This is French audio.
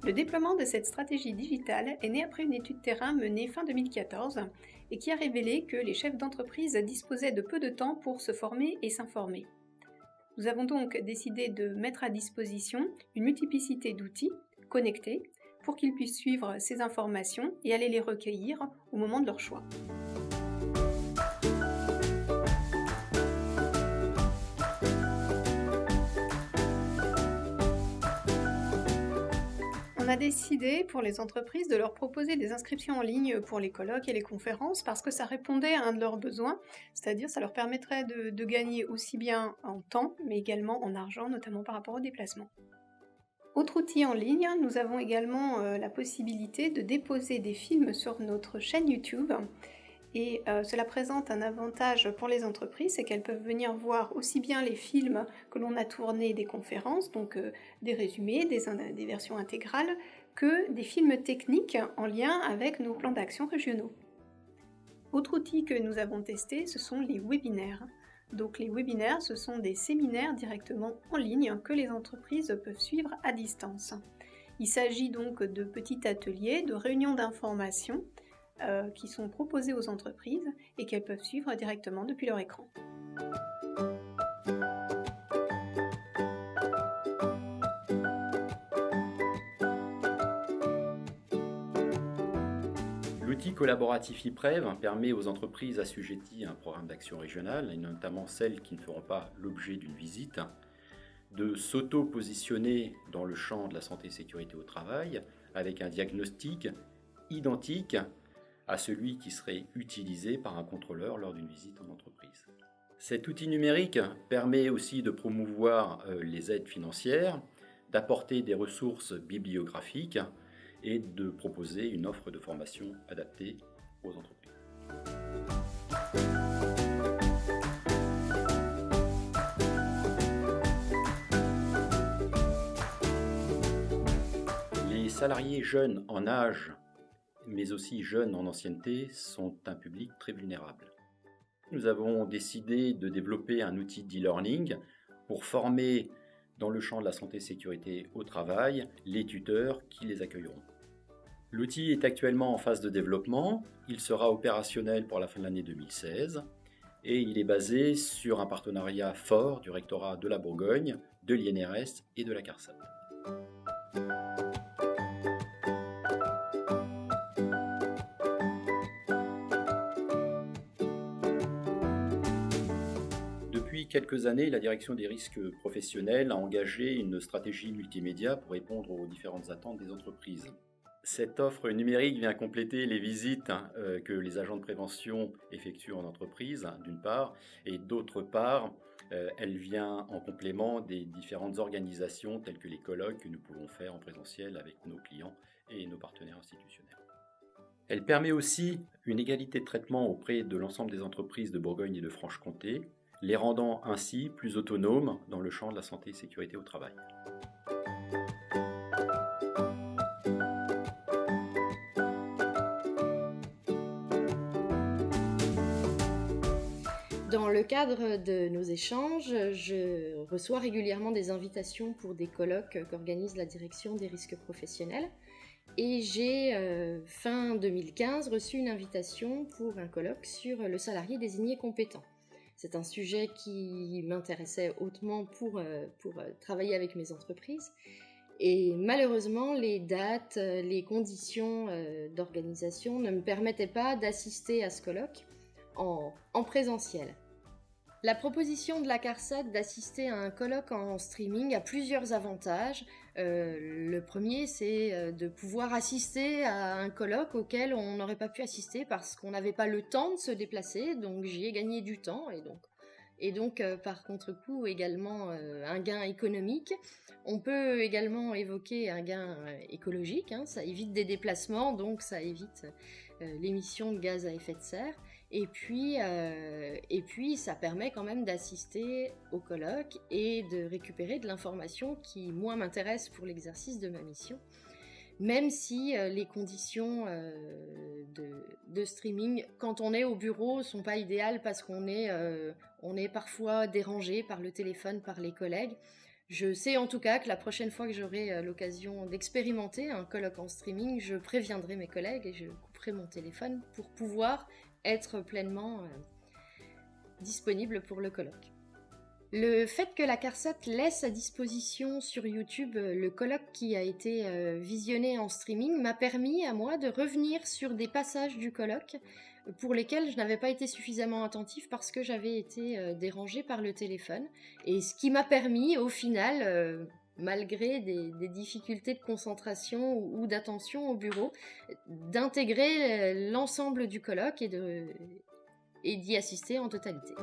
Le déploiement de cette stratégie digitale est né après une étude terrain menée fin 2014 et qui a révélé que les chefs d'entreprise disposaient de peu de temps pour se former et s'informer. Nous avons donc décidé de mettre à disposition une multiplicité d'outils connectés pour qu'ils puissent suivre ces informations et aller les recueillir au moment de leur choix. On a décidé pour les entreprises de leur proposer des inscriptions en ligne pour les colloques et les conférences parce que ça répondait à un de leurs besoins, c'est-à-dire ça leur permettrait de gagner aussi bien en temps mais également en argent, notamment par rapport au déplacement. Autre outil en ligne, nous avons également la possibilité de déposer des films sur notre chaîne YouTube. Et cela présente un avantage pour les entreprises, c'est qu'elles peuvent venir voir aussi bien les films que l'on a tournés des conférences, donc des résumés, des versions intégrales, que des films techniques en lien avec nos plans d'action régionaux. Autre outil que nous avons testé, ce sont les webinaires. Donc les webinaires, ce sont des séminaires directement en ligne que les entreprises peuvent suivre à distance. Il s'agit donc de petits ateliers, de réunions d'information qui sont proposées aux entreprises et qu'elles peuvent suivre directement depuis leur écran. L'outil collaboratif ePrev permet aux entreprises assujetties à un programme d'action régionale, et notamment celles qui ne feront pas l'objet d'une visite, de s'auto-positionner dans le champ de la santé et sécurité au travail avec un diagnostic identique à celui qui serait utilisé par un contrôleur lors d'une visite en entreprise. Cet outil numérique permet aussi de promouvoir les aides financières, d'apporter des ressources bibliographiques et de proposer une offre de formation adaptée aux entreprises. Les salariés jeunes en âge, mais aussi jeunes en ancienneté, sont un public très vulnérable. Nous avons décidé de développer un outil d'e-learning pour former dans le champ de la santé et sécurité au travail les tuteurs qui les accueilleront. L'outil est actuellement en phase de développement, il sera opérationnel pour la fin de l'année 2016 et il est basé sur un partenariat fort du rectorat de la Bourgogne, de l'INRS et de la CARSAT. Depuis quelques années, la direction des risques professionnels a engagé une stratégie multimédia pour répondre aux différentes attentes des entreprises. Cette offre numérique vient compléter les visites que les agents de prévention effectuent en entreprise, d'une part, et d'autre part, elle vient en complément des différentes organisations telles que les colloques que nous pouvons faire en présentiel avec nos clients et nos partenaires institutionnels. Elle permet aussi une égalité de traitement auprès de l'ensemble des entreprises de Bourgogne et de Franche-Comté, les rendant ainsi plus autonomes dans le champ de la santé et sécurité au travail. Dans le cadre de nos échanges, je reçois régulièrement des invitations pour des colloques qu'organise la direction des risques professionnels. Et j'ai, fin 2015, reçu une invitation pour un colloque sur le salarié désigné compétent. C'est un sujet qui m'intéressait hautement pour travailler avec mes entreprises. Et malheureusement, les dates, les conditions d'organisation ne me permettaient pas d'assister à ce colloque en présentiel. La proposition de la CARSAT d'assister à un colloque en streaming a plusieurs avantages. Le premier, c'est de pouvoir assister à un colloque auquel on n'aurait pas pu assister parce qu'on n'avait pas le temps de se déplacer, donc j'y ai gagné du temps et donc par contre-coup également un gain économique. On peut également évoquer un gain écologique, ça évite des déplacements, donc ça évite l'émission de gaz à effet de serre. Et puis ça permet quand même d'assister au colloque et de récupérer de l'information qui, moi, m'intéresse pour l'exercice de ma mission. Même si les conditions de streaming, quand on est au bureau, sont pas idéales parce qu'on est parfois dérangé par le téléphone, par les collègues. Je sais en tout cas que la prochaine fois que j'aurai l'occasion d'expérimenter un colloque en streaming, je préviendrai mes collègues et je couperai mon téléphone pour pouvoir être pleinement disponible pour le colloque. Le fait que la CARSAT laisse à disposition sur YouTube le colloque qui a été visionné en streaming m'a permis à moi de revenir sur des passages du colloque pour lesquels je n'avais pas été suffisamment attentive parce que j'avais été dérangée par le téléphone. Et ce qui m'a permis au final, malgré des difficultés de concentration ou d'attention au bureau, d'intégrer l'ensemble du colloque et d'y assister en totalité.